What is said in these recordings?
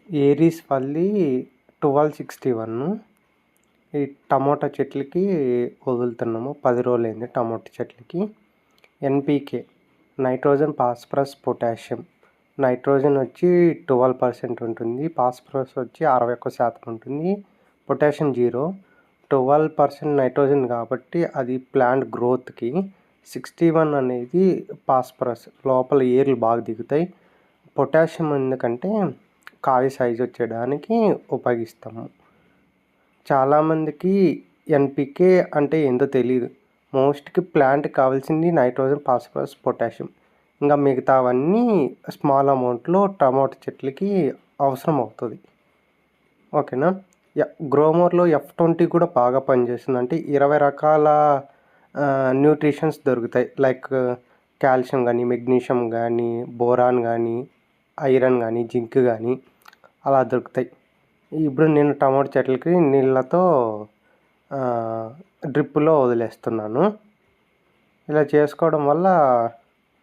Aries Valli 1261 ఈ tomato చెట్లకి వదులుతున్నాము. 10 రోజులైంది టమోటా చెట్లకి. NPK nitrogen, phosphorus, potassium. Nitrogen వచ్చి 12% ఉంటుంది. ఫాస్ఫరస్ వచ్చి 61% ఉంటుంది. పొటాషియం 0. 12% నైట్రోజన్ కాబట్టి అది ప్లాంట్ గ్రోత్‌కి. 61 అనేది ఫాస్ఫరస్, లోపల ఏర్లు బాగా దిగుతాయి. పొటాషియం ఎందుకంటే కాయ సైజ్ వచ్చేయడానికి ఉపయోగిస్తాము. చాలామందికి ఎన్‌పీకే అంటే ఏందో తెలీదు. మోస్ట్‌కి ప్లాంట్‌కి కావాల్సింది నైట్రోజన్, ఫాస్ఫరస్, పొటాషియం. ఇంకా మిగతావన్నీ స్మాల్ అమౌంట్‌లో టమోటా చెట్లకి అవసరం అవుతుంది. ఓకేనా. గ్రోమోర్‌లో F20 కూడా బాగా పనిచేస్తుంది. అంటే 20 రకాల న్యూట్రిషన్స్ దొరుకుతాయి. లైక్ కాల్షియం కానీ, మెగ్నీషియం కానీ, బోరాన్ కానీ, ఐరన్ కానీ, జింక్ కానీ అలా దొరుకుతాయి. ఇప్పుడు నేను టమోటా చెట్లకి నీళ్ళతో డ్రిప్పులో వదిలేస్తున్నాను. ఇలా చేసుకోవడం వల్ల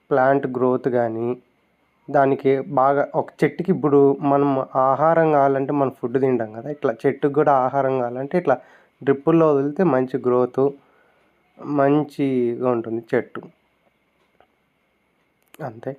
ప్లాంట్ గ్రోత్ కానీ, దానికి బాగా ఒక చెట్టుకి ఇప్పుడు మనం ఆహారం కావాలంటే మనం ఫుడ్ తింటాం కదా, ఇట్లా చెట్టుకు కూడా ఆహారం కావాలంటే ఇట్లా డ్రిప్పుల్లో వదిలితే మంచి గ్రోతు, మంచిగా ఉంటుంది చెట్టు. అంతే.